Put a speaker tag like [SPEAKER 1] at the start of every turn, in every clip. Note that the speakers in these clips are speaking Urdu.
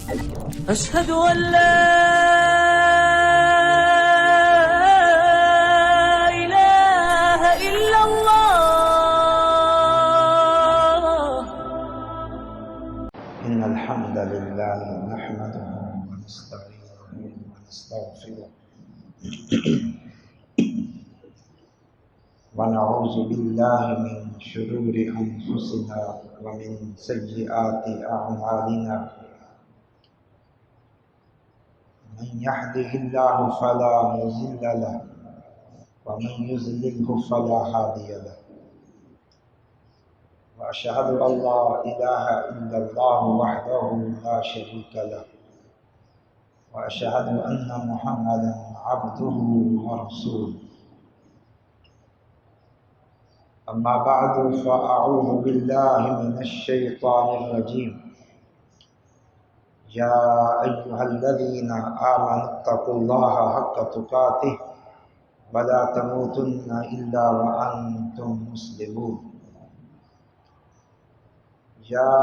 [SPEAKER 1] أشهد أن لا إله إلا الله.
[SPEAKER 2] إن الحمد لله نحمده ونستعينه ونستغفره ونعوذ بالله من شرور أنفسنا ومن سيئات أعمالنا. من يهده الله فلا مضل له ومن يضلل فلا هادي له. وأشهد أن لا إله إلا الله وحده لا شريك له وأشهد أن محمدا عبده ورسوله. أما بعد فأعوذ بالله من الشيطان الرجيم. يا أيها الذين آمنوا اتقوا الله حق تقاته ولا تموتن إلا وأنتم مسلمون. يا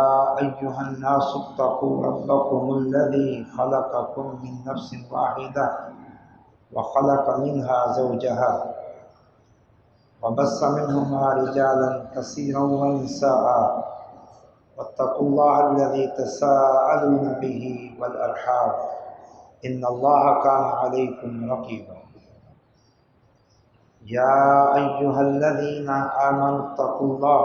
[SPEAKER 2] أيها الناس اتقوا ربكم الذي خلقكم من نفس واحدة وخلق منها زوجها وبث منهما رجالا كثيرا ونساء واتقوا الله الذي تساءلون به والأرحام إن الله كان عليكم رقيبا. يا أيها الذين آمنوا اتقوا الله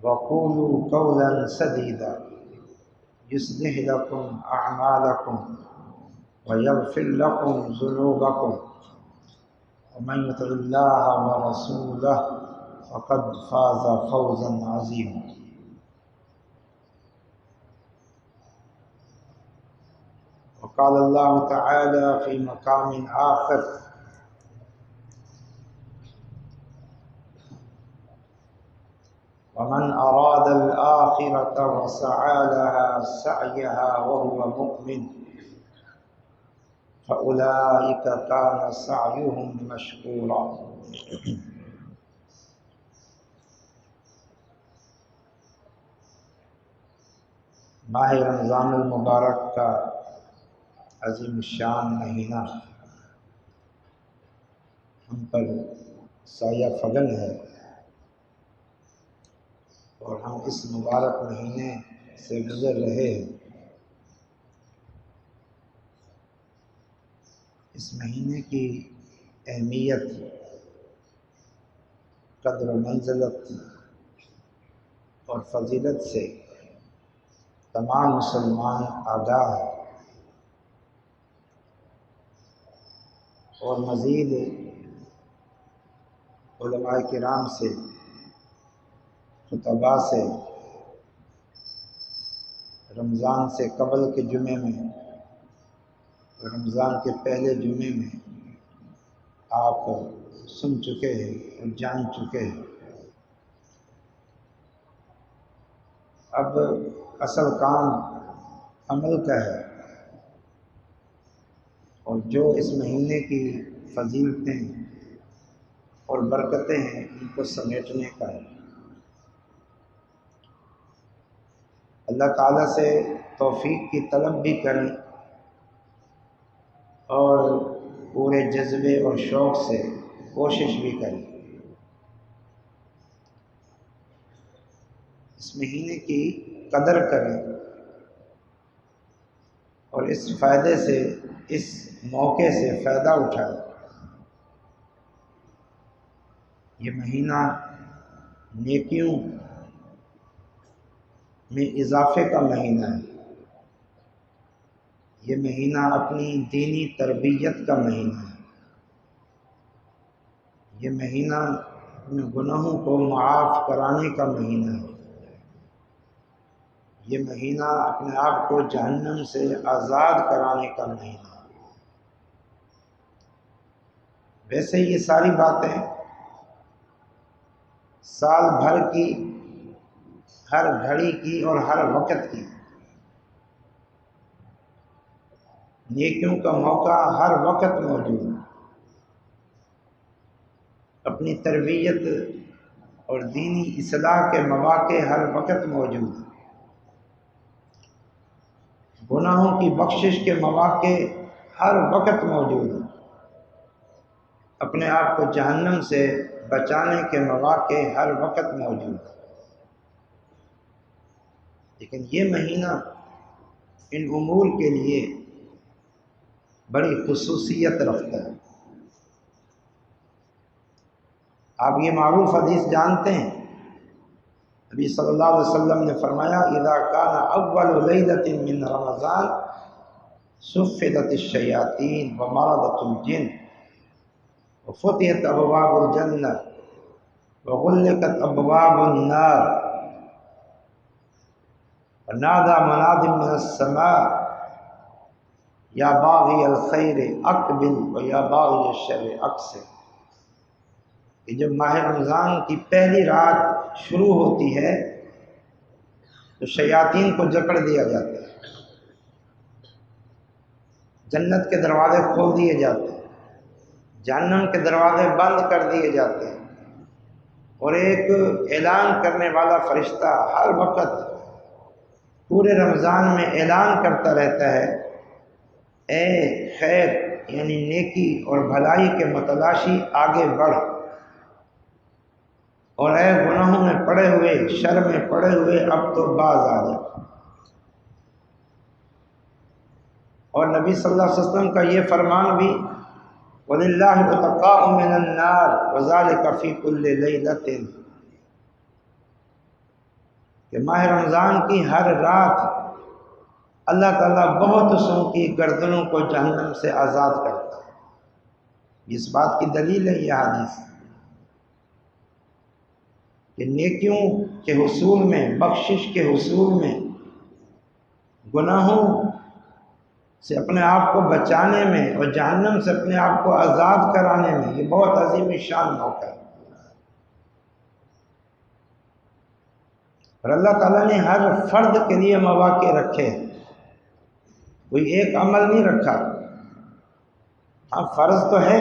[SPEAKER 2] وقولوا قولا سديدا يصلح لكم أعمالكم ويغفر لكم ذنوبكم ومن يطع الله ورسوله فقد فاز فوزا عظيما. وقال الله تعالى في مقام آخر: ومن أراد الآخرة وسعى لها سعيها وهو مؤمن فأولئك كان سعيهم مشكورا. ماہ رمضان المبارک کا عظیم الشان مہینہ ہم پر سایہ فگن ہے اور ہم اس مبارک مہینے سے گزر رہے ہیں۔ اس مہینے کی اہمیت، قدر و منزلت اور فضیلت سے تمام مسلمان آگاہ ہیں، اور مزید علماء کرام سے، خطباء سے رمضان سے قبل کے جمعے میں، رمضان کے پہلے جمعے میں آپ سن چکے ہیں اور جان چکے ہیں۔ اب اصل کام عمل کا ہے، اور جو اس مہینے کی فضیلتیں اور برکتیں ہیں ان کو سمیٹنے کا ہے۔ اللہ تعالیٰ سے توفیق کی طلب بھی کریں اور پورے جذبے اور شوق سے کوشش بھی کریں۔ اس مہینے کی قدر کریں اور اس فائدے سے، اس موقع سے فائدہ اٹھائیں۔ یہ مہینہ نیکیوں میں اضافے کا مہینہ ہے۔ یہ مہینہ اپنی دینی تربیت کا مہینہ ہے۔ یہ مہینہ اپنے گناہوں کو معاف کرانے کا مہینہ ہے۔ یہ مہینہ اپنے آپ کو جہنم سے آزاد کرانے کا مہینہ ہے۔ ویسے یہ ساری باتیں سال بھر کی، ہر گھڑی کی اور ہر وقت کی، نیکیوں کا موقع ہر وقت موجود ہے۔ اپنی تربیت اور دینی اصلاح کے مواقع ہر وقت موجود ہیں۔ گناہوں کی بخشش کے مواقع ہر وقت موجود ہیں، اپنے آپ کو جہنم سے بچانے کے مواقع ہر وقت موجود ہیں، لیکن یہ مہینہ ان امور کے لیے بڑی خصوصیت رکھتا ہے۔ آپ یہ معروف حدیث جانتے ہیں، نبی صلی اللہ علیہ وسلم نے فرمایا اذا کان اول لیلۃ من رمضان صفدت الشیاطین ومرضت الجن وفتحت ابواب الجنہ وغلقت ابواب النار ونادى مناد من السماء یا باغی الخیر اقبل و یا باغی الشر اقصر۔ کہ جب ماہ رمضان کی پہلی رات شروع ہوتی ہے تو شیاطین کو جکڑ دیا جاتا ہے، جنت کے دروازے کھول دیے جاتے ہیں، جہنم کے دروازے بند کر دیے جاتے ہیں، اور ایک اعلان کرنے والا فرشتہ ہر وقت پورے رمضان میں اعلان کرتا رہتا ہے، اے خیر یعنی نیکی اور بھلائی کے متلاشی آگے بڑھ، اور اے گناہوں میں پڑے ہوئے، شر میں پڑے ہوئے اب تو باز آ جا۔ اور نبی صلی اللہ علیہ وسلم کا یہ فرمان بھی وَلِلَّهِ عُتَقَاءُ مِنَ النَّارِ وَذَلِكَ فِي كُلِّ لَيْلَةٍ، کہ ماہ رمضان کی ہر رات اللہ تعالیٰ بہت سو کی گردنوں کو جہنم سے آزاد کرتا ہے۔ اس بات کی دلیل ہے یہ حدیث کہ نیکیوں کے حصول میں، بخشش کے حصول میں، گناہوں سے اپنے آپ کو بچانے میں اور جہنم سے اپنے آپ کو آزاد کرانے میں یہ بہت عظیم شان موقع ہے۔ اور اللہ تعالیٰ نے ہر فرد کے لیے مواقع رکھے ہیں، کوئی ایک عمل نہیں رکھا۔ ہاں فرض تو ہے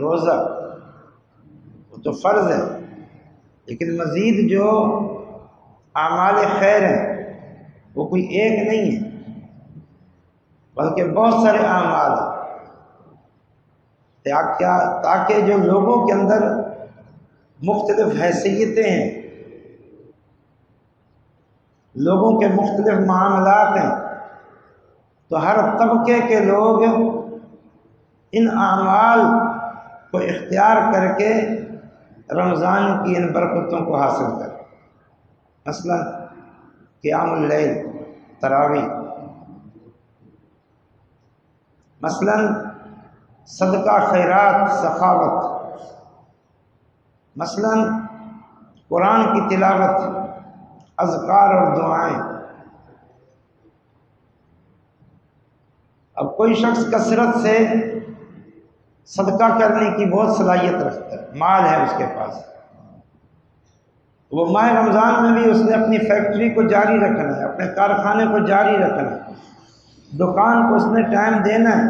[SPEAKER 2] روزہ، وہ تو فرض ہے، لیکن مزید جو اعمال خیر ہیں وہ کوئی ایک نہیں ہے بلکہ بہت سارے اعمال ہیں، تاکہ جو لوگوں کے اندر مختلف حیثیتیں ہیں، لوگوں کے مختلف معاملات ہیں، تو ہر طبقے کے لوگ ان اعمال کو اختیار کر کے رمضان کی ان برکتوں کو حاصل کریں۔ مثلا قیام اللیل، تراویح، مثلا صدقہ خیرات، سخاوت، مثلا قرآن کی تلاوت، اذکار اور دعائیں۔ اب کوئی شخص کثرت سے صدقہ کرنے کی بہت صلاحیت رکھتا ہے، مال ہے اس کے پاس، وہ ماہ رمضان میں بھی اس نے اپنی فیکٹری کو جاری رکھنا ہے، اپنے کارخانے کو جاری رکھنا ہے، دکان کو اس نے ٹائم دینا ہے۔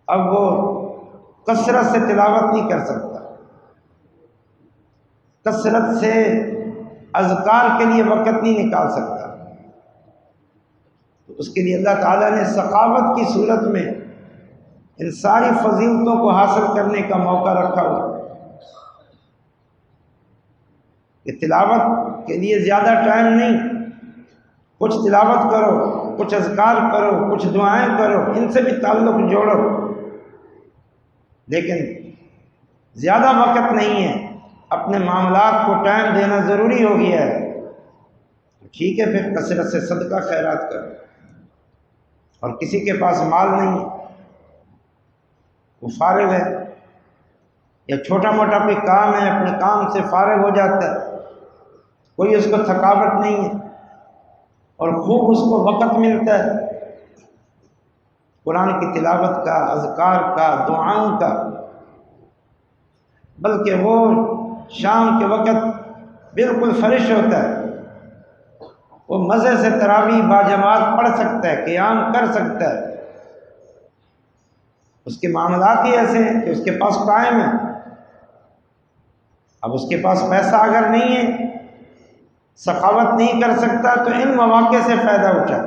[SPEAKER 2] اب وہ کثرت سے تلاوت نہیں کر سکتا، کثرت سے اذکار کے لیے وقت نہیں نکال سکتا، تو اس کے لیے اللہ تعالیٰ نے سخاوت کی صورت میں ان ساری فضیلتوں کو حاصل کرنے کا موقع رکھا ہوا کہ تلاوت کے لیے زیادہ ٹائم نہیں، کچھ تلاوت کرو، کچھ اذکار کرو، کچھ دعائیں کرو، ان سے بھی تعلق جوڑو، لیکن زیادہ وقت نہیں ہے، اپنے معاملات کو ٹائم دینا ضروری ہو گیا ہے، ٹھیک ہے پھر کثرت سے صدقہ خیرات کرو۔ اور کسی کے پاس مال نہیں ہے، وہ فارغ ہے، یا چھوٹا موٹا کوئی کام ہے، اپنے کام سے فارغ ہو جاتا ہے، کوئی اس کو تھکاوٹ نہیں ہے اور خوب اس کو وقت ملتا ہے قرآن کی تلاوت کا، اذکار کا، دعاؤں کا، بلکہ وہ شام کے وقت بالکل فریش ہوتا ہے، وہ مزے سے تراویح باجماعت پڑھ سکتا ہے، قیام کر سکتا ہے، اس کے معاملات ہی ایسے ہیں کہ اس کے پاس ٹائم ہے۔ اب اس کے پاس پیسہ اگر نہیں ہے، سخاوت نہیں کر سکتا، تو ان مواقع سے فائدہ اٹھا،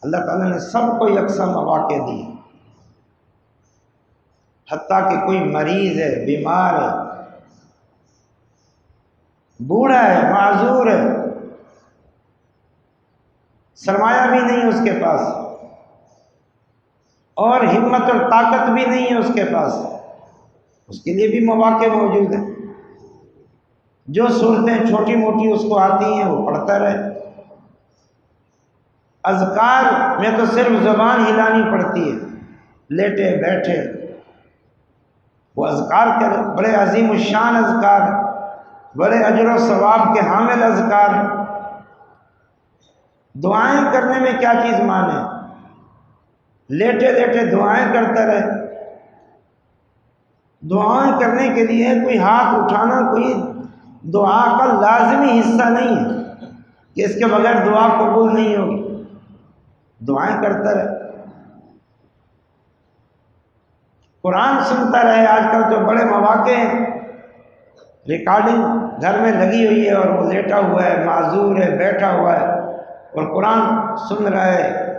[SPEAKER 2] اللہ تعالیٰ نے سب کو یکساں مواقع دیے، حتیٰ کہ کوئی مریض ہے، بیمار ہے، بوڑھا ہے، معذور ہے، سرمایہ بھی نہیں اس کے پاس اور ہمت اور طاقت بھی نہیں ہے اس کے پاس، اس کے لیے بھی مواقع موجود ہیں۔ جو صورتیں چھوٹی موٹی اس کو آتی ہیں وہ پڑھتا رہے۔ اذکار میں تو صرف زبان ہلانی پڑتی ہے، لیٹے بیٹھے وہ اذکار کرے، بڑے عظیم الشان اذکار، بڑے اجر و ثواب کے حامل اذکار۔ دعائیں کرنے میں کیا چیز مانے؟ لیٹے لیٹے دعائیں کرتا رہے۔ دعائیں کرنے کے لیے کوئی ہاتھ اٹھانا کوئی دعا کا لازمی حصہ نہیں ہے کہ اس کے بغیر دعا قبول نہیں ہوگی۔ دعائیں کرتا رہے، قرآن سنتا رہے۔ آج کل تو بڑے مواقع ہیں، ریکارڈنگ گھر میں لگی ہوئی ہے اور وہ لیٹا ہوا ہے، معذور ہے، بیٹھا ہوا ہے اور قرآن سن رہا ہے،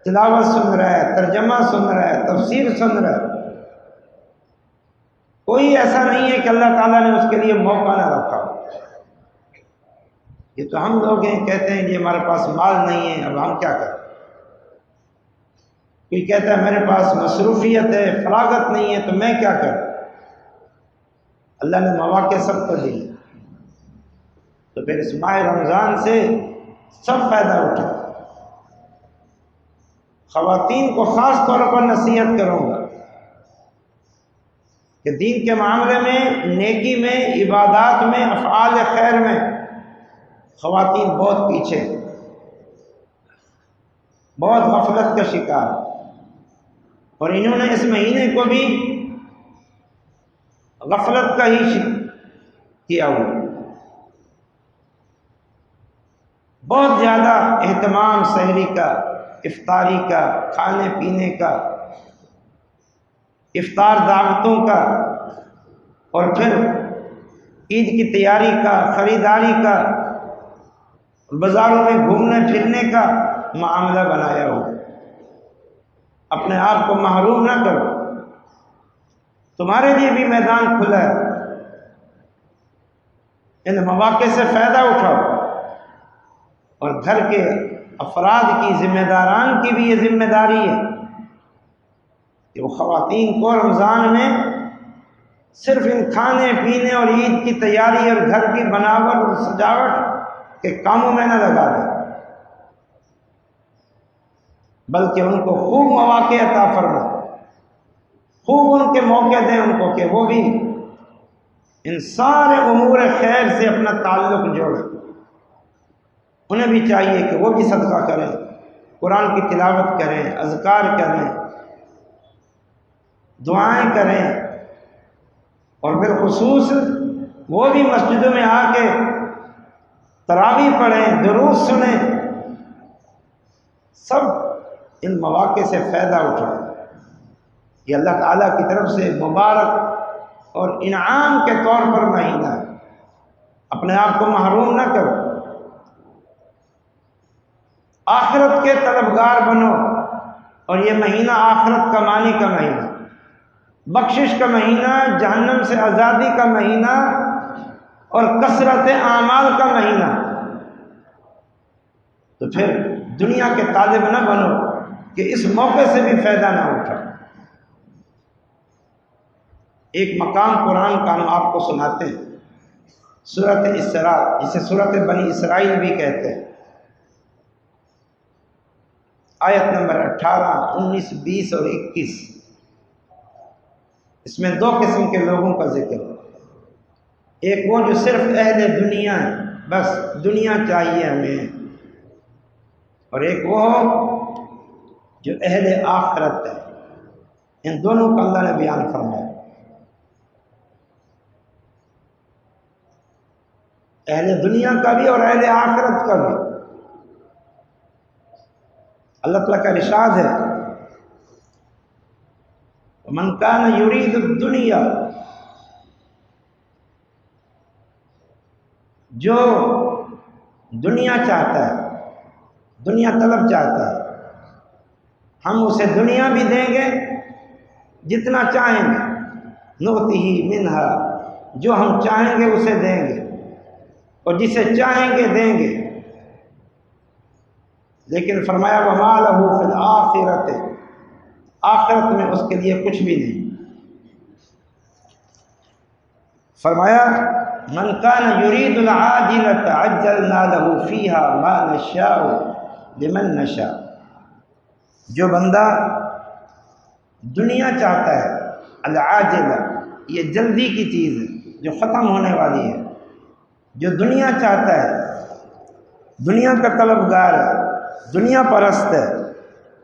[SPEAKER 2] تلاوت سن رہا ہے، ترجمہ سن رہا ہے، تفسیر سن رہا ہے۔ کوئی ایسا نہیں ہے کہ اللہ تعالیٰ نے اس کے لیے موقع نہ رکھا۔ یہ تو ہم لوگ ہیں، کہتے ہیں کہ ہمارے پاس مال نہیں ہے، اب ہم کیا کریں؟ کوئی کہتا ہے میرے پاس مصروفیت ہے، فراغت نہیں ہے، تو میں کیا کروں؟ اللہ نے مواقع سب کو دی، تو پھر اس ماہ رمضان سے سب فائدہ اٹھا۔ خواتین کو خاص طور پر نصیحت کروں گا کہ دین کے معاملے میں، نیکی میں، عبادات میں، افعال خیر میں خواتین بہت پیچھے، بہت غفلت کا شکار، اور انہوں نے اس مہینے کو بھی غفلت کا ہی کیا ہوا۔ بہت زیادہ اہتمام سحری کا، افطاری کا، کھانے پینے کا، افطار دعوتوں کا، اور پھر عید کی تیاری کا، خریداری کا، بازاروں میں گھومنے پھرنے کا معاملہ بنایا ہو۔ اپنے آپ کو محروم نہ کرو، تمہارے لیے بھی میدان کھلا ہے، ان مواقع سے فائدہ اٹھاؤ۔ اور گھر کے افراد کی، ذمہ داران کی بھی یہ ذمہ داری ہے کہ وہ خواتین کو رمضان میں صرف ان کھانے پینے اور عید کی تیاری اور گھر کی بناوٹ اور سجاوٹ کے کاموں میں نہ لگا دیں، بلکہ ان کو خوب مواقع عطا فرمائیں، خوب ان کے موقع دیں ان کو کہ وہ بھی ان سارے امور خیر سے اپنا تعلق جوڑیں۔ انہیں بھی چاہیے کہ وہ بھی صدقہ کریں، قرآن کی تلاوت کریں، اذکار کریں، دعائیں کریں، اور بالخصوص وہ بھی مسجدوں میں آ کے تراویح پڑھیں، دروس سنیں، سب ان مواقع سے فائدہ اٹھائیں۔ یہ اللہ تعالیٰ کی طرف سے مبارک اور انعام کے طور پر مہینہ ہے، اپنے آپ کو محروم نہ کرو، آخرت کے طلبگار بنو، اور یہ مہینہ آخرت کمانے کا مہینہ، بخشش کا مہینہ، جہنم سے آزادی کا مہینہ اور کثرت اعمال کا مہینہ۔ تو پھر دنیا کے طالب نہ بنو کہ اس موقع سے بھی فائدہ نہ اٹھاؤ۔ ایک مقام قرآن کا ہم آپ کو سناتے ہیں، سورۃ اسراء، جسے سورۃ بنی اسرائیل بھی کہتے ہیں، آیت نمبر 18، 19، 20 اور 21۔ اس میں دو قسم کے لوگوں کا ذکر ہے، ایک وہ جو صرف اہل دنیا ہے، بس دنیا چاہیے ہمیں، اور ایک وہ جو اہل آخرت ہے۔ ان دونوں کا اللہ نے بیان فرمایا۔ اہل دنیا کا بھی اور اہل آخرت کا بھی۔ اللہ تعالیٰ کا ارشاد ہے، من کان یرید الدنیا، جو دنیا چاہتا ہے، دنیا طلب چاہتا ہے، ہم اسے دنیا بھی دیں گے جتنا چاہیں گے، نؤتیہ منہا، جو ہم چاہیں گے اسے دیں گے، اور جسے چاہیں گے دیں گے۔ لیکن فرمایا وما لہ فی الآخرۃ، آخرت میں اس کے لیے کچھ بھی نہیں۔ فرمایا من کان یرید العاجلۃ عجلنا لہ فیہا ما نشاء لمن نشاء، جو بندہ دنیا چاہتا ہے، العاجلہ یہ جلدی کی چیز ہے جو ختم ہونے والی ہے، جو دنیا چاہتا ہے، دنیا کا طلبگار ہے، دنیا پرست ہے،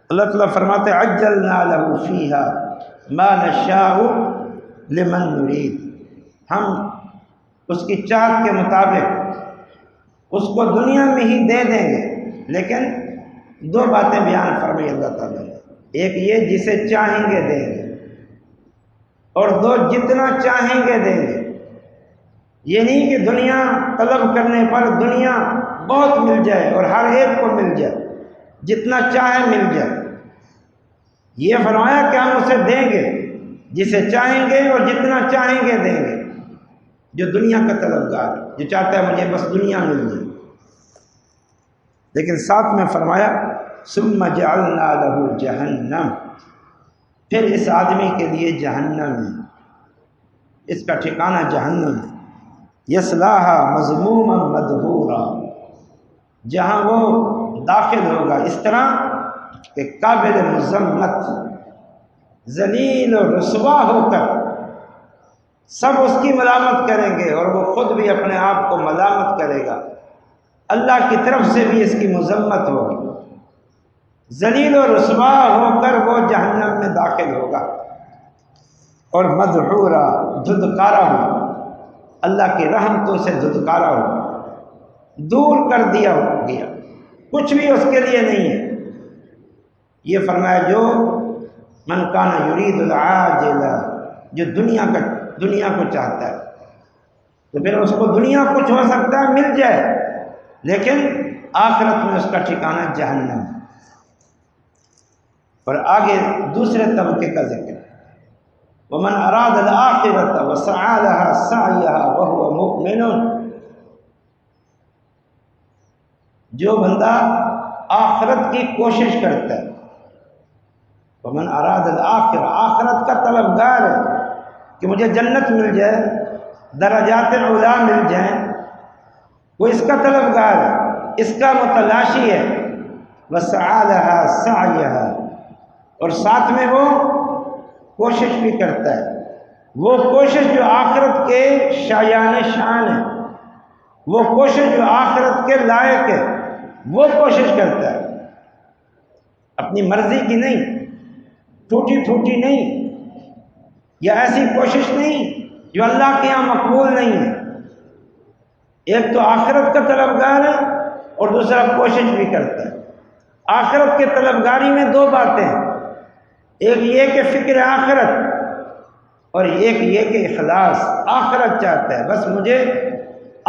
[SPEAKER 2] اللہ تعالیٰ فرماتے عجلنا لہ فیہا ما نشاء لمن نرید، ہم اس کی چاہت کے مطابق اس کو دنیا میں ہی دے دیں گے۔ لیکن دو باتیں بیان فرمائی اللہ تعالیٰ نے، ایک یہ جسے چاہیں گے دیں گے، اور دو جتنا چاہیں گے دیں گے۔ یہ نہیں کہ دنیا طلب کرنے پر دنیا بہت مل جائے اور ہر ایک کو مل جائے، جتنا چاہے مل جائے۔ یہ فرمایا کہ ہم اسے دیں گے جسے چاہیں گے اور جتنا چاہیں گے دیں گے، جو دنیا کا طلبگار، جو چاہتا ہے مجھے بس دنیا مل جائے۔ لیکن ساتھ میں فرمایا ثم جعلنا لہ جہنم، پھر اس آدمی کے لیے جہنم ہے، اس کا ٹھکانہ جہنم ہے، یصلاھا مذموما مدحورا، جہاں وہ داخل ہوگا اس طرح کہ قابل مذمت، ذلیل و رسوا ہو کر سب اس کی ملامت کریں گے، اور وہ خود بھی اپنے آپ کو ملامت کرے گا، اللہ کی طرف سے بھی اس کی مذمت ہوگی، ذلیل و رسوا ہو کر وہ جہنم میں داخل ہوگا، اور مدحورا دھدکارا ہوگا، اللہ کی رحمتوں سے دھدکارا ہوگا، دور کر دیا گیا، کچھ بھی اس کے لیے نہیں ہے۔ یہ فرمایا جو من کان یرید العاجلہ، جو دنیا کو چاہتا ہے، تو پھر اس کو دنیا کچھ ہو سکتا ہے مل جائے، لیکن آخرت میں اس کا ٹھکانہ جہنم ہے۔ اور آگے دوسرے طبقے کا ذکر ہے، ومن اراد الآخرۃ وسعى لها سعيها وهو مؤمن، جو بندہ آخرت کی کوشش کرتا ہے، ومن اراد الآخرہ، آخرت کا طلبگار ہے کہ مجھے جنت مل جائے، درجات علا مل جائیں، وہ اس کا طلبگار ہے، اس کا متلاشی ہے، وسعى لها سعيها، اور ساتھ میں وہ کوشش بھی کرتا ہے، وہ کوشش جو آخرت کے شایان شان ہے، وہ کوشش جو آخرت کے لائق ہے، وہ کوشش کرتا ہے، اپنی مرضی کی نہیں، ٹوٹی پھوٹی نہیں، یا ایسی کوشش نہیں جو اللہ کے یہاں مقبول نہیں ہے۔ ایک تو آخرت کا طلبگار ہے اور دوسرا کوشش بھی کرتا ہے۔ آخرت کے طلبگاری میں دو باتیں ہیں، ایک یہ کہ فکر آخرت، اور ایک یہ کہ اخلاص، آخرت چاہتا ہے، بس مجھے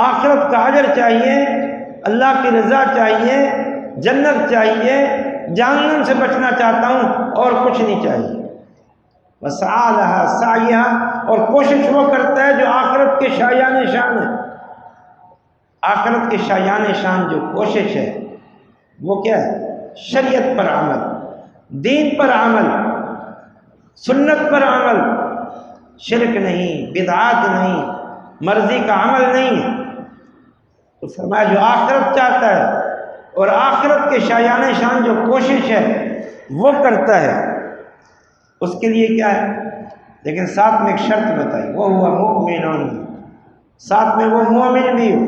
[SPEAKER 2] آخرت کا اجر چاہیے، اللہ کی رضا چاہیے، جنت چاہیے، جہنم سے بچنا چاہتا ہوں، اور کچھ نہیں چاہیے۔ وسعى لها سعيها، اور کوشش وہ کرتا ہے جو آخرت کے شایان شان ہے۔ آخرت کے شایان شان جو کوشش ہے وہ کیا ہے؟ شریعت پر عمل، دین پر عمل، سنت پر عمل، شرک نہیں، بدعات نہیں، مرضی کا عمل نہیں ہے۔ تو فرمایا جو آخرت چاہتا ہے اور آخرت کے شایان شان جو کوشش ہے وہ کرتا ہے، اس کے لیے کیا ہے؟ لیکن ساتھ میں ایک شرط بتائی، وہ ہوا مؤمن، ساتھ میں وہ مومن بھی ہو،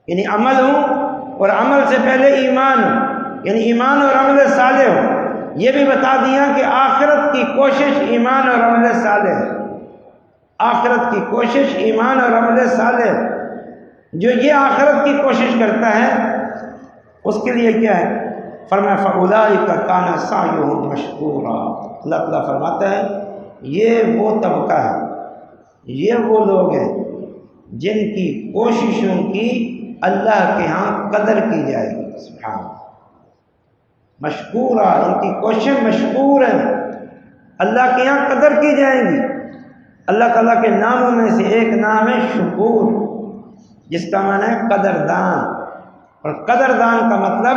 [SPEAKER 2] یعنی عمل ہو، اور عمل سے پہلے ایمان ہو، یعنی ایمان اور عمل صالح ہو۔ یہ بھی بتا دیا کہ آخرت کی کوشش ایمان اور عمل صالح ہے، آخرت کی کوشش ایمان اور عمل صالح ہے۔ جو یہ آخرت کی کوشش کرتا ہے اس کے لیے کیا ہے؟ فرمایا فَأُولَٰئِكَ كَانَ سَعْيُهُمْ مَشْكُورًا، اللہ تعالیٰ فرماتا ہے یہ وہ طبقہ ہے، یہ وہ لوگ ہیں جن کی کوششوں کی اللہ کے ہاں قدر کی جائے گی۔ سبحان اللہ، مشکورا، ان کی کوششیں مشکور ہیں، اللہ کے یہاں قدر کی جائیں گی۔ اللہ تعالیٰ کے ناموں میں سے ایک نام ہے شکور، جس کا معنی ہے قدردان، اور قدردان کا مطلب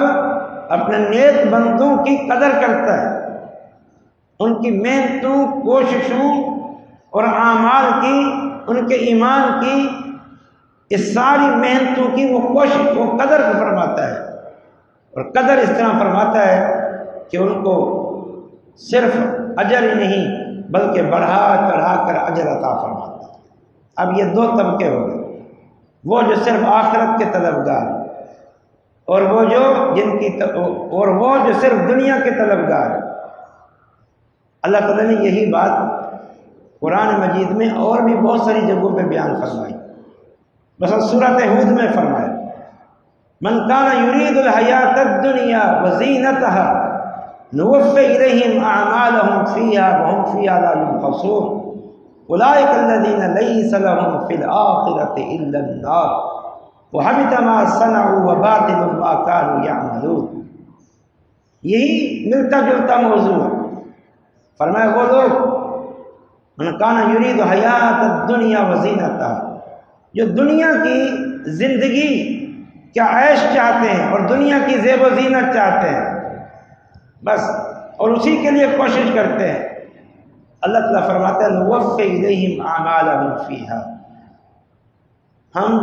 [SPEAKER 2] اپنے نیک بندوں کی قدر کرتا ہے، ان کی محنتوں، کوششوں اور اعمال کی، ان کے ایمان کی، اس ساری محنتوں کی وہ کوشش، وہ قدر کو فرماتا ہے۔ اور قدر اس طرح فرماتا ہے کہ ان کو صرف اجر ہی نہیں بلکہ بڑھا چڑھا کر اجر عطا فرماتا ہے۔ اب یہ دو طبقے ہو گئے، وہ جو صرف آخرت کے طلبگار اور وہ جو صرف دنیا کے طلبگار۔ اللہ تعالیٰ نے یہی بات قرآن مجید میں اور بھی بہت ساری جگہوں پہ بیان فرمائی۔ مثلا سورۃ ہود میں فرمایا من کان یرید الحیات الدنیا وزینتها نوفی الیہم اعمالهم فیہا وہم فیہا لا ينقصون اولئک الذین لیس لهم فی الآخرۃ الا النار وحبط ما صنعوا وباطل ما كانوا یعملون۔ یہی ملتا جلتا موضوع ہے۔ فرمایا وہ لوگ من کان یرید حیات الدنیا وزینتها، جو دنیا کی زندگی کیا عیش چاہتے ہیں اور دنیا کی زیب و زینت چاہتے ہیں بس، اور اسی کے لیے کوشش کرتے ہیں، اللہ تعالیٰ فرماتا ہے نوفی الیہم اعمالہم فیہا، ہم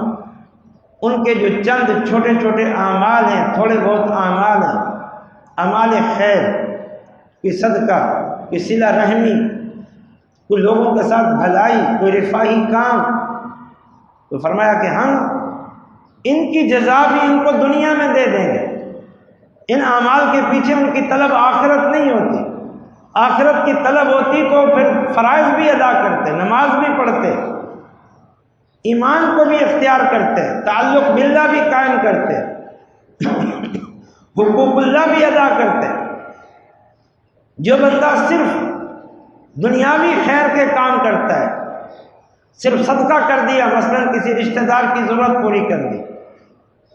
[SPEAKER 2] ان کے جو چند چھوٹے چھوٹے اعمال ہیں، تھوڑے بہت اعمال ہیں، اعمال خیر، کوئی صدقہ، کوئی صلہ رحمی، کوئی لوگوں کے ساتھ بھلائی، کوئی رفاہی کام، تو فرمایا کہ ہم ان کی جزا بھی ان کو دنیا میں دے دیں گے۔ ان اعمال کے پیچھے ان کی طلب آخرت نہیں ہوتی، آخرت کی طلب ہوتی تو پھر فرائض بھی ادا کرتے، نماز بھی پڑھتے، ایمان کو بھی اختیار کرتے، تعلق باللہ بھی قائم کرتے، حقوق اللہ بھی ادا کرتے۔ جو بندہ صرف دنیاوی خیر کے کام کرتا ہے، صرف صدقہ کر دیا، مثلا کسی رشتہ دار کی ضرورت پوری کر دی،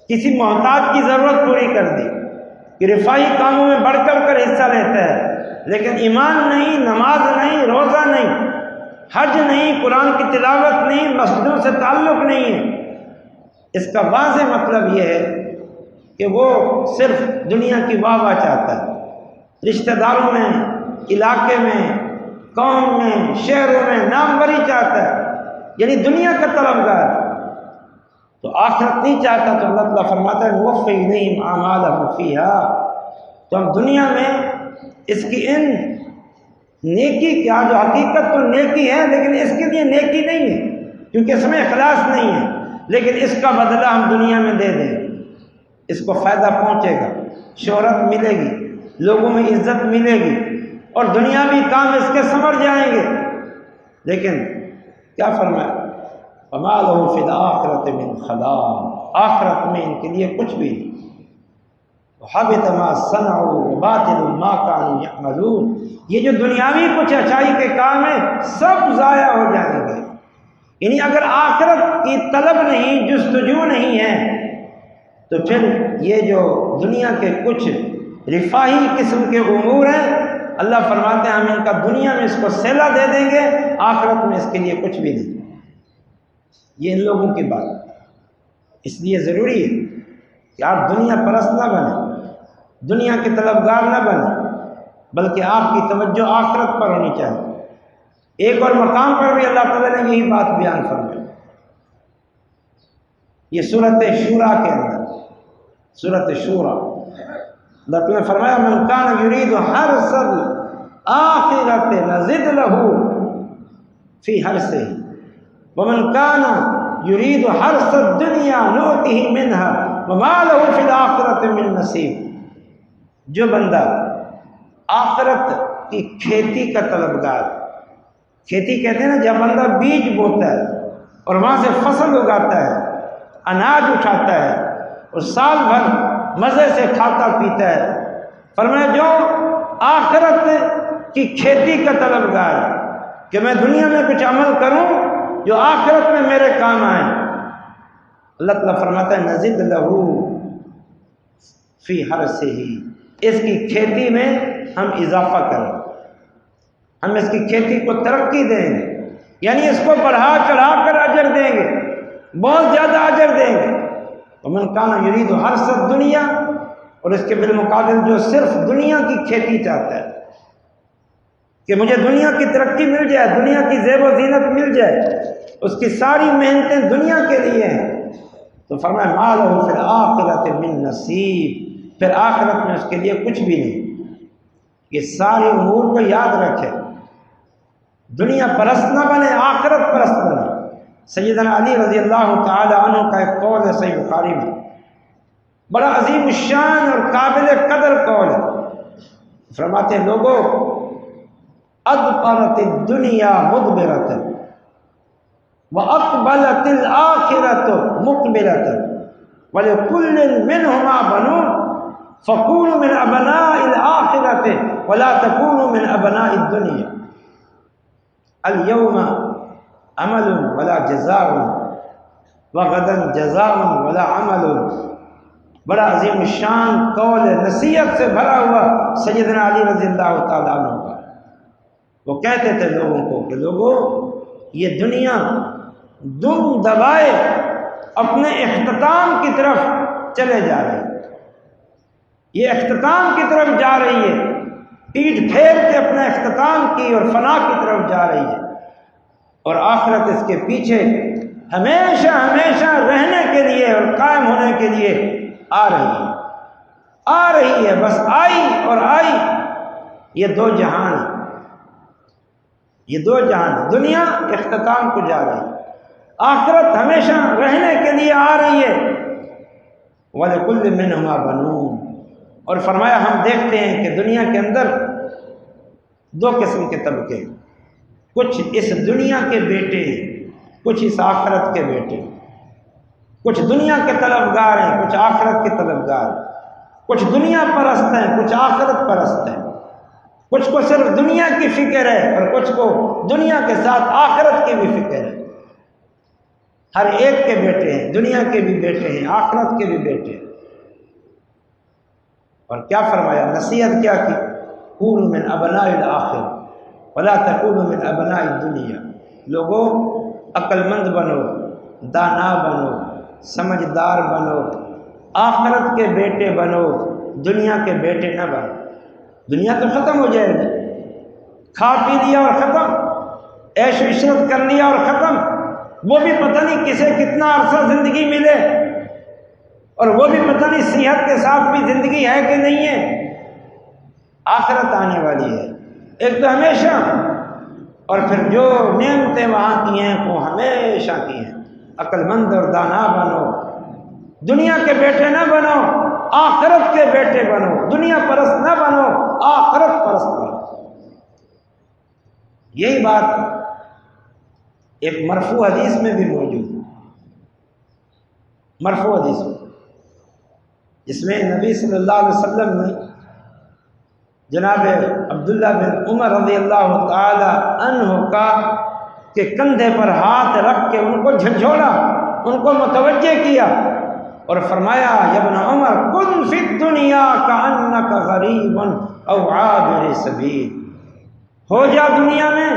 [SPEAKER 2] کسی محتاج کی ضرورت پوری کر دی، کہ رفاہی کاموں میں بڑھ کر حصہ لیتا ہے، لیکن ایمان نہیں، نماز نہیں، روزہ نہیں، حج نہیں، قرآن کی تلاوت نہیں، مسجدوں سے تعلق نہیں ہے، اس کا واضح مطلب یہ ہے کہ وہ صرف دنیا کی واہ واہ چاہتا ہے، رشتہ داروں میں، علاقے میں، قوم میں، شہروں میں ناموری چاہتا ہے، یعنی دنیا کا طلبگار، تو آخرت نہیں چاہتا۔ تو اللہ تعالیٰ فرماتا ہے نوفی الیہم اعمالہم فیہا، تو ہم دنیا میں اس کی ان نیکی کیا، جو حقیقت تو نیکی ہے لیکن اس کے لیے نیکی نہیں ہے کیونکہ اس میں اخلاص نہیں ہے، لیکن اس کا بدلہ ہم دنیا میں دے دیں، اس کو فائدہ پہنچے گا، شہرت ملے گی، لوگوں میں عزت ملے گی اور دنیاوی کام اس کے سمر جائیں گے، لیکن کیا فرمایا وما لہ فی الآخرۃ من خلاق، آخرت میں ان کے لیے کچھ بھی نہیں، وحبط ما صنعوا وباطل ما كانوا یعملون، یہ جو دنیاوی کچھ اچھائی کے کام ہیں سب ضائع ہو جائیں گے۔ یعنی اگر آخرت کی طلب نہیں، جستجو نہیں ہے، تو پھر یہ جو دنیا کے کچھ رفاہی قسم کے امور ہیں، اللہ فرماتے ہیں ہم ان کا دنیا میں اس کو صلہ دے دیں گے، آخرت میں اس کے لیے کچھ بھی نہیں۔ یہ ان لوگوں کی بات، اس لیے ضروری ہے کہ آپ دنیا پرست نہ بنیں، دنیا کے طلبگار نہ بنیں، بلکہ آپ کی توجہ آخرت پر ہونی چاہیے۔ ایک اور مقام پر بھی اللہ تعالیٰ نے یہی بات بیان فرمائی، یہ سورۃ شورى کے اندر، سورۃ شورى، اللہ تعالیٰ نے فرمایا من کان یرید حرث الآخرۃ نزد لہ فی حرثہ ومن کان یرید حرث الدنیا نؤتہ منہا وما لہ فی الآخرۃ من نصیب۔ جو بندہ آخرت کی کھیتی کا طلبگار، کھیتی کہتے ہیں نا جب بندہ بیج بوتا ہے اور وہاں سے فصل اگاتا ہے، اناج اٹھاتا ہے اور سال بھر مزے سے کھاتا پیتا ہے، فرمایا جو آخرت کی کھیتی کا طلبگار ہے کہ میں دنیا میں کچھ عمل کروں جو آخرت میں میرے کام آئے، اللہ تعالیٰ فرماتا ہے نزد لہو فی حرثہ، اس کی کھیتی میں ہم اضافہ کریں، ہم اس کی کھیتی کو ترقی دیں گے، یعنی اس کو بڑھا چڑھا کر اجر دیں گے، بہت زیادہ اجر دیں گے۔ ومن کان یرید حرث الدنیا، اور اس کے بالمقابل جو صرف دنیا کی کھیتی چاہتا ہے کہ مجھے دنیا کی ترقی مل جائے، دنیا کی زیب و زینت مل جائے، اس کی ساری محنتیں دنیا کے لیے ہیں، تو فرمایا ما لہ فی الآخرۃ من نصیب، پھر آخرت میں اس کے لیے کچھ بھی نہیں۔ یہ سارے امور کو یاد رکھے، دنیا پرست نہ بنے، آخرت پرست بنے۔ سیدنا علی رضی اللہ تعالی عنہ کا ایک قول ہے صحیح بخاری میں، بڑا عظیم الشان اور قابل قدر قول ہے۔ فرماتے ہیں لوگوں، ادبرت الدنیا مدبرۃ واقبلت الآخرۃ مقبلۃ ولکل منہما بنون فکونوا من ابناء الآخرۃ ولا تکونوا من ابناء الدنیا اليوم عمل ولا جزاء وغدا جزاء ولا عمل۔ بڑا عظیم الشان قول نصیحت سے بھرا ہوا سیدنا علی رضی اللہ تعالیٰ عنہ کا۔ وہ کہتے تھے لوگوں کو کہ لوگوں، یہ دنیا دم دبائے اپنے اختتام کی طرف چلے جا رہی ہے، یہ اختتام کی طرف جا رہی ہے، پیٹھ پھیر کے اپنے اختتام کی اور فنا کی طرف جا رہی ہے، اور آخرت اس کے پیچھے ہمیشہ ہمیشہ رہنے کے لیے اور قائم ہونے کے لیے آ رہی ہے، آ رہی ہے، بس آئی اور آئی۔ یہ دو جہان ہیں، یہ دو جہان ہیں۔ دنیا اختتام کو جا رہی ہے، آخرت ہمیشہ رہنے کے لیے آ رہی ہے۔ وَلِكُلٍّ مِّنْهُمَا بَنُونَ، اور فرمایا ہم دیکھتے ہیں کہ دنیا کے اندر دو قسم کے طبقے ہیں، کچھ اس دنیا کے بیٹے ہیں، کچھ اس آخرت کے بیٹے ہیں، کچھ دنیا کے طلبگار ہیں، کچھ آخرت کے طلبگار ہیں، کچھ دنیا پرست ہیں، کچھ آخرت پرست ہیں، کچھ کو صرف دنیا کی فکر ہے اور کچھ کو دنیا کے ساتھ آخرت کی بھی فکر ہے۔ ہر ایک کے بیٹے ہیں، دنیا کے بھی بیٹے ہیں، آخرت کے بھی بیٹے ہیں۔ اور کیا فرمایا، نصیحت کیا کی، کونوا من ابناء الآخرہ ولا تکونوا من ابناء الدنیا۔ لوگوں، عقل مند بنو، دانا بنو، سمجھدار بنو، آخرت کے بیٹے بنو، دنیا کے بیٹے نہ بنو۔ دنیا تو ختم ہو جائے گی، کھا پی لیا اور ختم، عیش و عشرت کر لیا اور ختم، وہ بھی پتہ نہیں کسے کتنا عرصہ زندگی ملے، اور وہ بھی پتہ نہیں صحت کے ساتھ بھی زندگی ہے کہ نہیں ہے۔ آخرت آنے والی ہے، ایک تو ہمیشہ، اور پھر جو نعمتیں وہاں کی ہیں وہ ہمیشہ کی ہیں۔ عقل مند اور دانا بنو، دنیا کے بیٹے نہ بنو، آخرت کے بیٹے بنو، دنیا پرست نہ بنو، آخرت پرست بنو۔ یہی بات ایک مرفوع حدیث میں بھی موجود ہے، مرفوع حدیث میں، جس میں نبی صلی اللہ علیہ وسلم نے جناب عبداللہ بن عمر رضی اللہ تعالی عنہ کا کے کندھے پر ہاتھ رکھ کے ان کو جھنجھوڑا، ان کو متوجہ کیا اور فرمایا، یا ابن عمر کن فی الدنیا کأنک غریب او عابر سبیل، ہو جا دنیا میں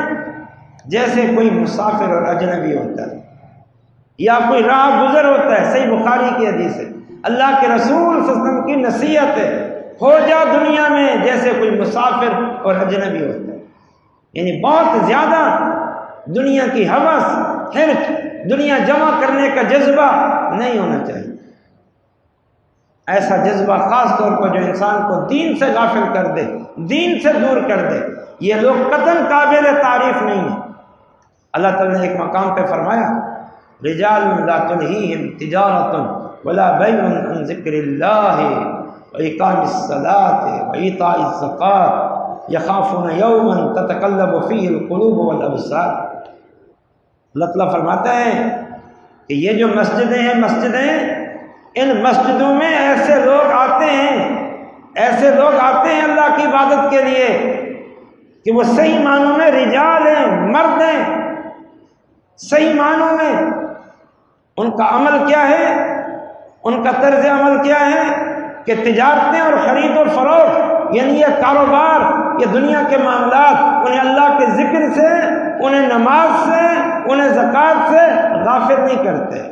[SPEAKER 2] جیسے کوئی مسافر اور اجنبی ہوتا ہے یا کوئی راہ گزر ہوتا ہے۔ صحیح بخاری کی حدیث ہے، اللہ کے رسول صلی اللہ علیہ وسلم کی نصیحت ہے، ہو جا دنیا میں جیسے کوئی مسافر اور اجنبی ہوتا ہے۔ یعنی بہت زیادہ دنیا کی ہوس، حرص، دنیا جمع کرنے کا جذبہ نہیں ہونا چاہیے۔ ایسا جذبہ خاص طور پر جو انسان کو دین سے غافل کر دے، دین سے دور کر دے، یہ لوگ قطعاً قابل تعریف نہیں ہیں۔ اللہ تعالیٰ نے ایک مقام پہ فرمایا، رجال لا تلہیہم تجارۃ ولا بیع عن ذکر اللہ وإقام الصلاة وإیتاء الزکاة یخافون یوما تتقلب فیہ القلوب والابصار۔ اللہ تعالیٰ فرماتا ہے کہ یہ جو مسجدیں ہیں، مسجدیں، ان مسجدوں میں ایسے لوگ آتے ہیں، ایسے لوگ آتے ہیں اللہ کی عبادت کے لیے کہ وہ صحیح معنوں میں رجال ہیں، مرد ہیں، صحیح معنوں میں۔ ان کا عمل کیا ہے، ان کا طرز عمل کیا ہے، کہ تجارتیں اور خرید و فروخت یعنی یہ کاروبار، یہ دنیا کے معاملات انہیں اللہ کے ذکر سے، انہیں نماز سے، انہیں زکوٰۃ سے غافل نہیں کرتے۔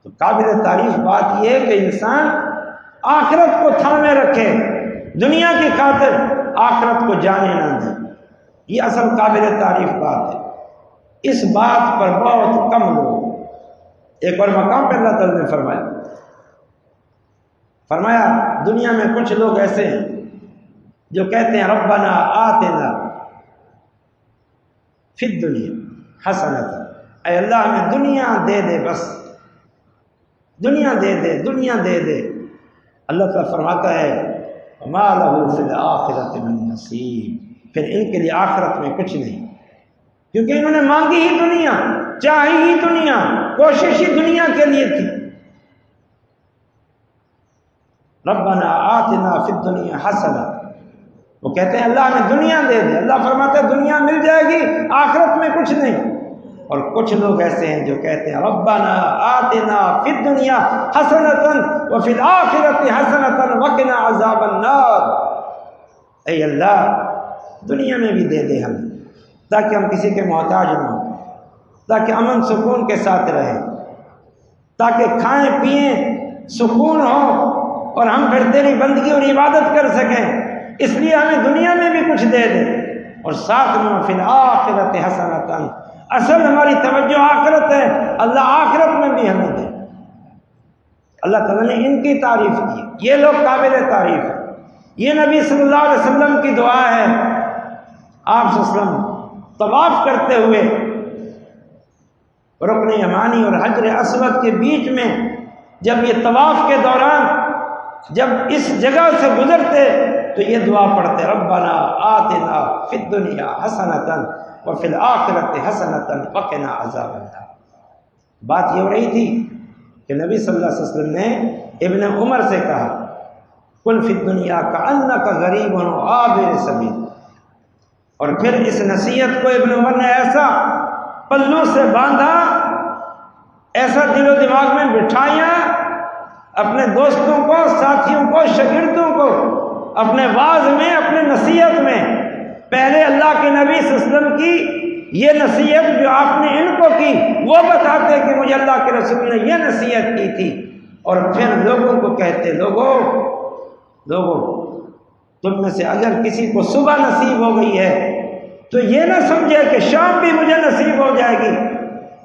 [SPEAKER 2] تو قابل تعریف بات یہ ہے کہ انسان آخرت کو تھامے رکھے، دنیا کی خاطر آخرت کو جانے نہ دے، یہ اصل قابل تعریف بات ہے۔ اس بات پر بہت کم لوگ، ایک اور مقام پہ اللہ تعالیٰ نے فرمایا دنیا میں کچھ لوگ ایسے ہیں جو کہتے ہیں ربنا آتنا فی الدنیا حسنۃ، اے اللہ ہمیں دنیا دے دے، بس دنیا دے دے، دنیا دے دے۔ اللہ تعالیٰ فرماتا ہے وما لہ فی الآخرۃ من نصیب، پھر ان کے لیے آخرت میں کچھ نہیں، کیونکہ انہوں نے مانگی ہی دنیا، چاہی ہی دنیا، کوشش ہی دنیا کے لیے تھی۔ ربنا آتنا فی الدنیا حسنہ، وہ کہتے ہیں اللہ ہمیں دنیا دے دے، اللہ فرماتا ہے دنیا مل جائے گی، آخرت میں کچھ نہیں۔ اور کچھ لوگ ایسے ہیں جو کہتے ہیں ربنا آتنا فی الدنیا حسنۃ وفی الآخرۃ حسنۃ وقنا عذاب النار، اے اللہ دنیا میں بھی دے دے ہمیں، تاکہ ہم کسی کے محتاج نہ ہوں، تاکہ امن سکون کے ساتھ رہیں، تاکہ کھائیں پئیں سکون ہو اور ہم پھر تیری بندگی اور عبادت کر سکیں، اس لیے ہمیں دنیا میں بھی کچھ دے دے، اور ساتھ میں فی الآخرۃ حسنۃ، اصل ہماری توجہ آخرت ہے، اللہ آخرت میں بھی ہمیں دے۔ اللہ تعالیٰ نے ان کی تعریف کی، یہ لوگ قابل تعریف ہیں۔ یہ نبی صلی اللہ علیہ وسلم کی دعا ہے، آپ صلی اللہ علیہ وسلم طواف کرتے ہوئے رکن یمانی اور حجر اسود کے بیچ میں جب یہ طواف کے دوران جب اس جگہ سے گزرتے تو یہ دعا پڑھتے ربنا آتنا فی الدنیا حسنۃ وفی الآخرۃ حسنۃ وقنا عذاب النار۔ بات یہ ہو رہی تھی کہ نبی صلی اللہ علیہ وسلم نے ابن عمر سے کہا کن فی الدنیا کأنک غریب عابر سبیل، اور پھر اس نصیحت کو ابن عمر نے ایسا پلو سے باندھا، ایسا دل و دماغ میں بٹھایا، اپنے دوستوں کو، ساتھیوں کو، شاگردوں کو اپنے واعظ میں، اپنے نصیحت میں پہلے اللہ کے نبی صلی اللہ علیہ وسلم کی یہ نصیحت جو آپ نے ان کو کی وہ بتاتے کہ مجھے اللہ کے رسول نے یہ نصیحت کی تھی، اور پھر لوگوں کو کہتے لوگوں تم میں سے اگر کسی کو صبح نصیب ہو گئی ہے تو یہ نہ سمجھے کہ شام بھی مجھے نصیب ہو جائے گی،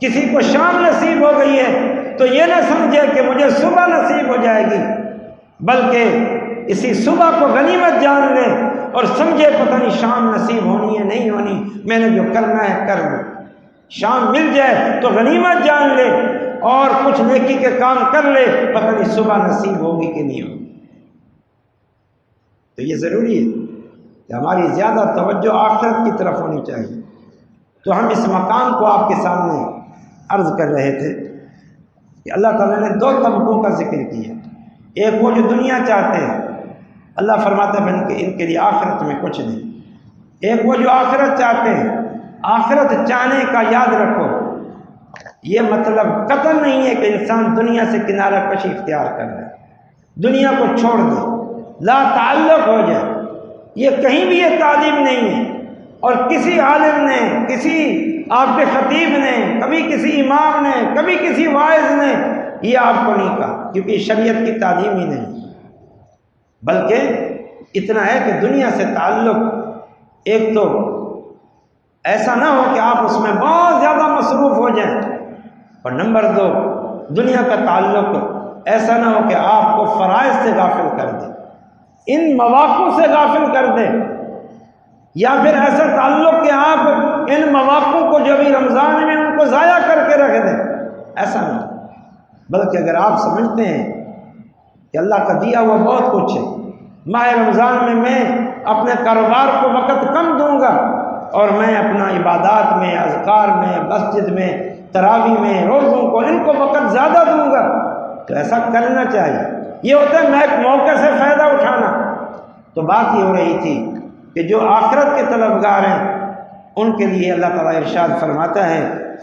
[SPEAKER 2] کسی کو شام نصیب ہو گئی ہے تو یہ نہ سمجھے کہ مجھے صبح نصیب ہو جائے گی، بلکہ اسی صبح کو غنیمت جان لے اور سمجھے پتہ نہیں شام نصیب ہونی ہے نہیں ہونی، میں نے جو کرنا ہے کر لوں، شام مل جائے تو غنیمت جان لے اور کچھ نیکی کے کام کر لے، پتہ نہیں صبح نصیب ہوگی کہ نہیں ہوگی۔ تو یہ ضروری ہے کہ ہماری زیادہ توجہ آخرت کی طرف ہونی چاہیے۔ تو ہم اس مقام کو آپ کے سامنے عرض کر رہے تھے کہ اللہ تعالیٰ نے دو طبقوں کا ذکر کیا، ایک وہ جو دنیا چاہتے ہیں، اللہ فرماتا ہے ان کے لیے آخرت میں کچھ نہیں، ایک وہ جو آخرت چاہتے ہیں۔ آخرت چاہنے کا یاد رکھو، یہ مطلب قطعاً نہیں ہے کہ انسان دنیا سے کنارہ کشی اختیار کر لے، دنیا کو چھوڑ دے، لا تعلق ہو جائے، یہ کہیں بھی یہ تعلیم نہیں ہے، اور کسی عالم نے، کسی آپ کے خطیب نے، کبھی کسی امام نے، کبھی کسی واعظ نے یہ آپ کو نہیں کہا، کیونکہ شریعت کی تعلیم ہی نہیں، بلکہ اتنا ہے کہ دنیا سے تعلق ایک تو ایسا نہ ہو کہ آپ اس میں بہت زیادہ مصروف ہو جائیں، اور نمبر دو دنیا کا تعلق ایسا نہ ہو کہ آپ کو فرائض سے غافل کر دے، ان مواقع سے غافل کر دے، یا پھر ایسا تعلق کہ آپ ان مواقع کو جو بھی رمضان میں ان کو ضائع کر کے رکھ دیں، ایسا نہیں، بلکہ اگر آپ سمجھتے ہیں کہ اللہ کا دیا ہوا بہت کچھ ہے، ماہ رمضان میں اپنے کاروبار کو وقت کم دوں گا اور میں اپنا عبادات میں، اذکار میں، مسجد میں، تراویح میں، روزوں کو ان کو وقت زیادہ دوں گا، تو ایسا کرنا چاہیے۔ یہ ہوتا ہے میں ایک موقع سے فائدہ اٹھانا۔ تو بات یہ ہو رہی تھی کہ جو آخرت کے طلبگار ہیں ان کے لیے اللہ تعالیٰ ارشاد فرماتا ہے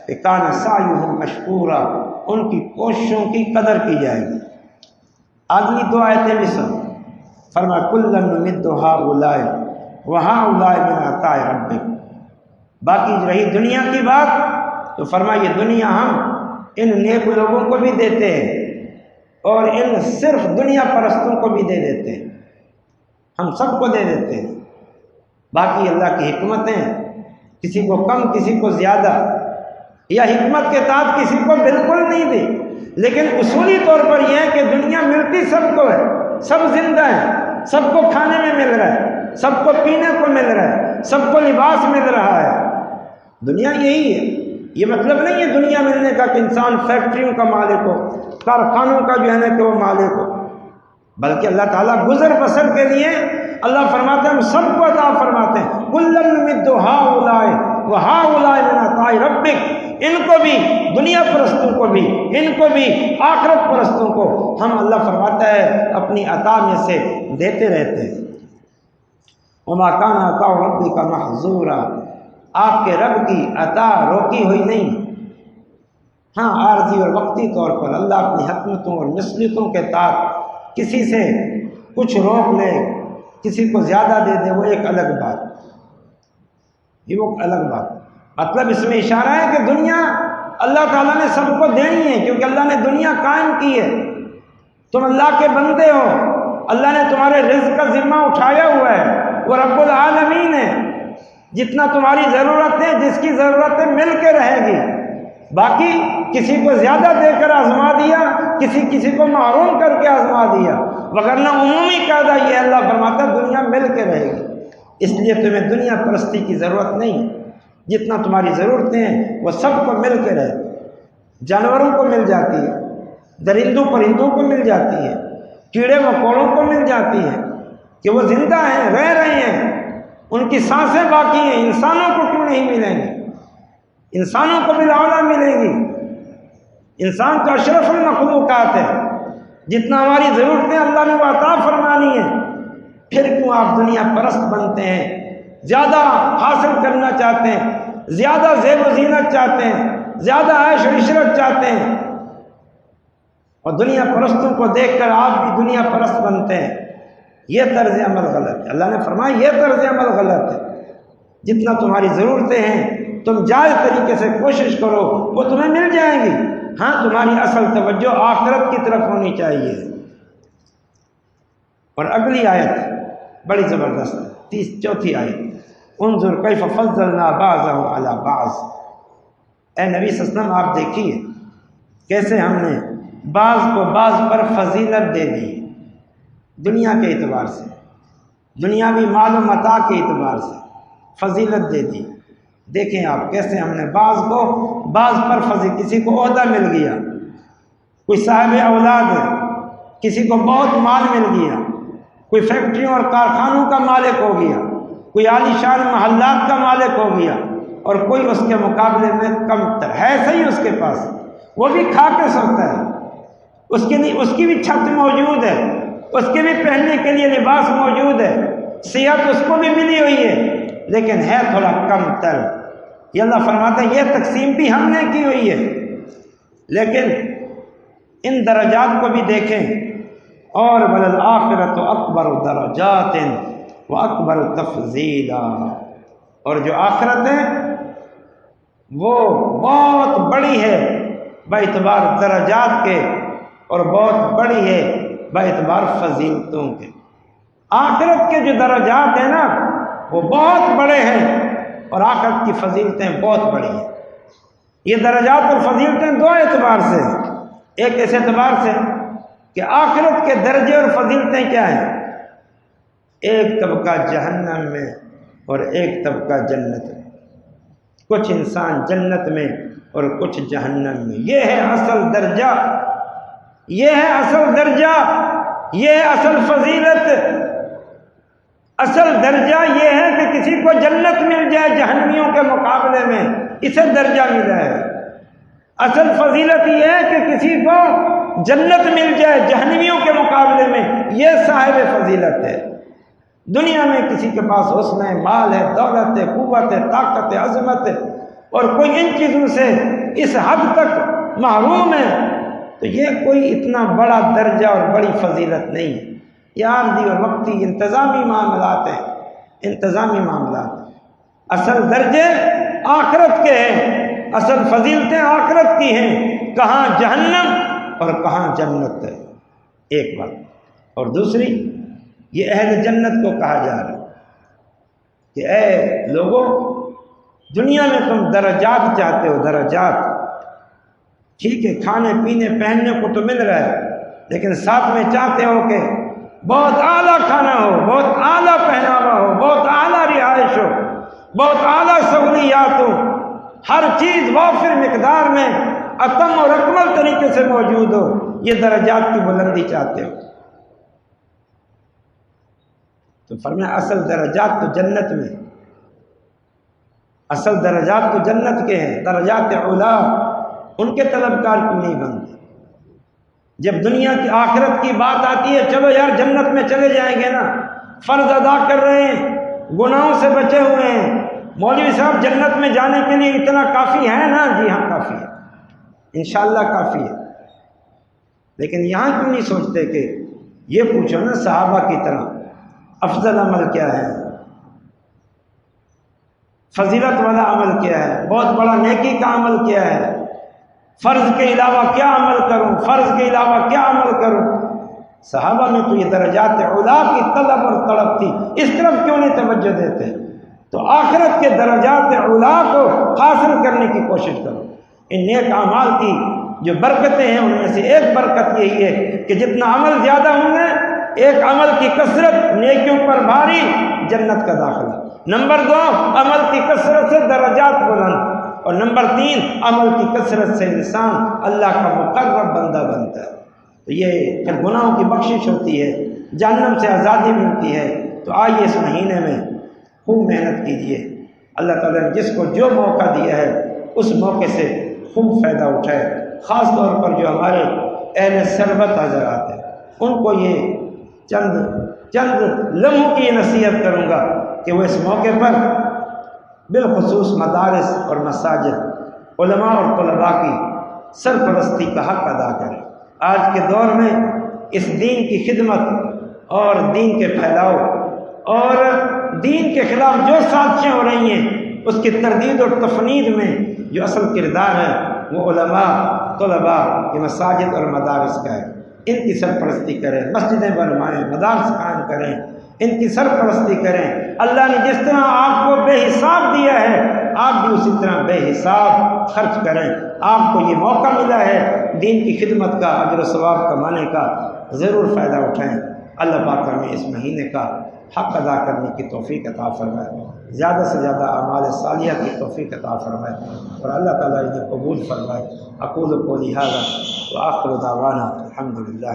[SPEAKER 2] کہ کان سعیہم مشکورا، ان کی کوششوں کی قدر کی جائے گی۔ اگلی دو آیتیں بھی سن، فرمایا کلن نمد ہؤلاء وہؤلاء من عطاء ربک۔ باقی رہی دنیا کی بات تو فرمایا یہ دنیا ہم ان نیک لوگوں کو بھی دیتے ہیں اور ان صرف دنیا پرستوں کو بھی دے دیتے ہیں، ہم سب کو دے دیتے ہیں۔ باقی اللہ کی حکمتیں کسی کو کم کسی کو زیادہ، یا حکمت کے تحت کسی کو بالکل نہیں دی، لیکن اصولی طور پر یہ ہے کہ دنیا ملتی سب کو ہے، سب زندہ ہیں، سب کو کھانے میں مل رہا ہے، سب کو پینے کو مل رہا ہے، سب کو لباس مل رہا ہے۔ دنیا یہی ہے۔ یہ مطلب نہیں ہے دنیا ملنے کا کہ انسان فیکٹریوں کا مالک ہو، کارخانوں کا جو ہے نا کہ وہ مالک ہو، بلکہ اللہ تعالیٰ گزر بسر کے لیے اللہ فرماتے ہیں ہم سب کو عطا فرماتے ہیں۔ کلن نمد ہؤلاء وہؤلاء من عطاء ربک، ان کو بھی دنیا پرستوں کو بھی، ان کو بھی آخرت پرستوں کو ہم اللہ فرماتا ہے اپنی عطا میں سے دیتے رہتے ہیں۔ وما کان عطاء ربک محظورا، آپ کے رب کی عطا روکی ہوئی نہیں۔ ہاں عارضی اور وقتی طور پر اللہ اپنی حکمتوں اور مصلحتوں کے تحت کسی سے کچھ روک لے، کسی کو زیادہ دے دے، وہ ایک الگ بات، یہ وہ الگ بات۔ مطلب اس میں اشارہ ہے کہ دنیا اللہ تعالیٰ نے سب کو دینی ہے، کیونکہ اللہ نے دنیا قائم کی ہے، تم اللہ کے بندے ہو، اللہ نے تمہارے رزق کا ذمہ اٹھایا ہوا ہے، وہ رب العالمین ہے، جتنا تمہاری ضرورت ہے، جس کی ضرورت ہے مل کے رہے گی۔ باقی کسی کو زیادہ دے کر آزما دیا، کسی کو محروم کر کے آزما دیا، وگرنہ عمومی قاعدہ یہ اللہ فرماتا ہے دنیا مل کے رہے گی۔ اس لیے تمہیں دنیا پرستی کی ضرورت نہیں، جتنا تمہاری ضرورتیں ہیں وہ سب کو مل کے رہے، جانوروں کو مل جاتی ہے، درندوں پرندوں کو مل جاتی ہے، کیڑے مکوڑوں کو مل جاتی ہے کہ وہ زندہ ہیں، رہ رہے ہیں، ان کی سانسیں باقی ہیں۔ انسانوں کو کیوں نہیں ملیں گی؟ انسانوں کو بالاولیٰ ملیں گی۔ انسان تو اشرف المخلوقات ہے، جتنا ہماری ضرورتیں اللہ نے وہ عطا فرمانی ہے، پھر کیوں آپ دنیا پرست بنتے ہیں، زیادہ حاصل کرنا چاہتے ہیں، زیادہ زیب و زینت چاہتے ہیں، زیادہ عیش و عشرت چاہتے ہیں، اور دنیا پرستوں کو دیکھ کر آپ بھی دنیا پرست بنتے ہیں۔ یہ طرز عمل غلط ہے۔ اللہ نے فرمایا یہ طرز عمل غلط ہے۔ جتنا تمہاری ضرورتیں ہیں تم جائز طریقے سے کوشش کرو، وہ تمہیں مل جائیں گی۔ ہاں تمہاری اصل توجہ آخرت کی طرف ہونی چاہیے۔ اور اگلی آیت بڑی زبردست ہے، چوتھی آیت، انظر کیف فضلنا بعضهم علی بعض۔ اے نبی صلی اللہ علیہ وسلم آپ دیکھیے کیسے ہم نے بعض کو بعض پر فضیلت دے دی، دنیا کے اعتبار سے، دنیاوی مال و متاع کے اعتبار سے فضیلت دے دی۔ دیکھیں آپ کیسے ہم نے بعض کو بعض پر فضیلت، کسی کو عہدہ مل گیا، کوئی صاحب اولاد ہے، کسی کو بہت مال مل گیا، کوئی فیکٹریوں اور کارخانوں کا مالک ہو گیا، کوئی عالی شان محلات کا مالک ہو گیا، اور کوئی اس کے مقابلے میں کم تر ہے، صحیح اس کے پاس وہ بھی کھا کے سوتا ہے، اس کی بھی چھت موجود ہے، اس کے بھی پہننے کے لیے لباس موجود ہے، صحت اس کو بھی ملی ہوئی ہے، لیکن ہے تھوڑا کم تر۔ یہ اللہ فرماتا ہے یہ تقسیم بھی ہم نے کی ہوئی ہے، لیکن ان درجات کو بھی دیکھیں۔ اور وَلَلْآخِرَةُ أَكْبَرُ دَرَجَاتٍ وَأَكْبَرُ تَفْضِيلًا، اور جو آخرت ہے وہ بہت بڑی ہے باعتبار درجات کے، اور بہت بڑی ہے باعتبار فضیلتوں کے۔ آخرت کے جو درجات ہیں نا وہ بہت بڑے ہیں، اور آخرت کی فضیلتیں بہت بڑی ہیں۔ یہ درجات اور فضیلتیں دو اعتبار سے، ایک اس اعتبار سے کہ آخرت کے درجے اور فضیلتیں کیا ہیں، ایک طبقہ جہنم میں اور ایک طبقہ جنت میں، کچھ انسان جنت میں اور کچھ جہنم میں۔ یہ ہے اصل درجہ، یہ ہے اصل درجہ، یہ ہے اصل فضیلت۔ اصل درجہ یہ ہے کہ کسی کو جنت مل جائے جہنمیوں کے مقابلے میں، اسے درجہ ملا ہے۔ اصل فضیلت یہ ہے کہ کسی کو جنت مل جائے جہنمیوں کے مقابلے میں، یہ صاحب فضیلت ہے۔ دنیا میں کسی کے پاس حسن ہے، مال ہے، دولت ہے، قوت ہے، طاقت ہے، عظمت ہے، اور کوئی ان چیزوں سے اس حد تک محروم ہے، تو یہ کوئی اتنا بڑا درجہ اور بڑی فضیلت نہیں ہے، یہ عارضی اور وقتی انتظامی معاملات ہیں، انتظامی معاملات۔ اصل درجے آخرت کے ہیں، اصل فضیلتیں آخرت کی ہیں، کہاں جہنم اور کہاں جنت ہے، ایک بات۔ اور دوسری، یہ اہل جنت کو کہا جا رہا ہے کہ اے لوگوں، دنیا میں تم درجات چاہتے ہو، درجات، ٹھیک ہے، کھانے پینے پہننے کو تو مل رہا ہے، لیکن ساتھ میں چاہتے ہو کہ بہت اعلیٰ کھانا ہو، بہت اعلیٰ پہناوا ہو، بہت اعلیٰ رہائش ہو، بہت اعلیٰ سہولیات ہو، ہر چیز وافر مقدار میں اتم اور اکمل طریقے سے موجود ہو، یہ درجات کی بلندی چاہتے ہو۔ تو فرمایا اصل درجات تو جنت میں، اصل درجات تو جنت کے ہیں، درجات علا، ان کے طلبکار کیوں نہیں بنتے؟ جب دنیا کی آخرت کی بات آتی ہے، چلو یار جنت میں چلے جائیں گے نا، فرض ادا کر رہے ہیں، گناہوں سے بچے ہوئے ہیں، مولوی صاحب جنت میں جانے کے لیے اتنا کافی ہے نا؟ جی ہاں کافی ہے، انشاءاللہ کافی ہے۔ لیکن یہاں کیوں نہیں سوچتے کہ یہ پوچھو نا صحابہ کی طرح افضل عمل کیا ہے، فضیلت والا عمل کیا ہے، بہت بڑا نیکی کا عمل کیا ہے، فرض کے علاوہ کیا عمل کروں، فرض کے علاوہ کیا عمل کروں؟ صحابہ میں تو یہ درجات علا کی طلب اور طلب تھی، اس طرف کیوں نہیں توجہ دیتے؟ تو آخرت کے درجات علا کو حاصل کرنے کی کوشش کرو۔ ان نیک اعمال کی جو برکتیں ہیں ان میں سے ایک برکت یہی ہے کہ جتنا عمل زیادہ ہوں گے، ایک عمل کی کثرت نیکیوں پر بھاری، جنت کا داخلہ۔ نمبر 2، عمل کی کثرت سے درجات بلند، اور نمبر 3، عمل کی کثرت سے انسان اللہ کا مقرب بندہ بنتا ہے۔ تو یہ پھر گناہوں کی بخشش ہوتی ہے، جہنم سے آزادی ملتی ہے۔ تو آئیے اس مہینے میں خوب محنت کیجیے، اللہ تعالیٰ نے جس کو جو موقع دیا ہے اس موقع سے خوب فائدہ اٹھائے۔ خاص طور پر جو ہمارے اہل سربت حضرات ہیں، ان کو یہ چند لمحوں کی نصیحت کروں گا کہ وہ اس موقع پر بالخصوص مدارس اور مساجد، علماء اور طلباء کی سرپرستی کا حق ادا کریں۔ آج کے دور میں اس دین کی خدمت اور دین کے پھیلاؤ اور دین کے خلاف جو سازشیں ہو رہی ہیں، اس کی تردید اور تفنید میں جو اصل کردار ہے وہ علماء، طلباء کے مساجد اور مدارس کا ہے۔ ان کی سرپرستی کریں، مسجدیں بنوائیں، مدارس قائم کریں، ان کی سرپرستی کریں۔ اللہ نے جس طرح آپ کو بے حساب دیا ہے، آپ بھی اسی طرح بے حساب خرچ کریں۔ آپ کو یہ موقع ملا ہے دین کی خدمت کا، اجر و ثواب کمانے کا، ضرور فائدہ اٹھائیں۔ اللہ پاک ہمیں اس مہینے کا حق ادا کرنے کی توفیق عطا فرمائے، زیادہ سے زیادہ اعمال صالحہ کی توفیق عطا فرمائے، اور اللہ تعالیٰ انہیں قبول فرمائے۔ اقول قولی ھذا وآخر دعوانا الحمد للہ۔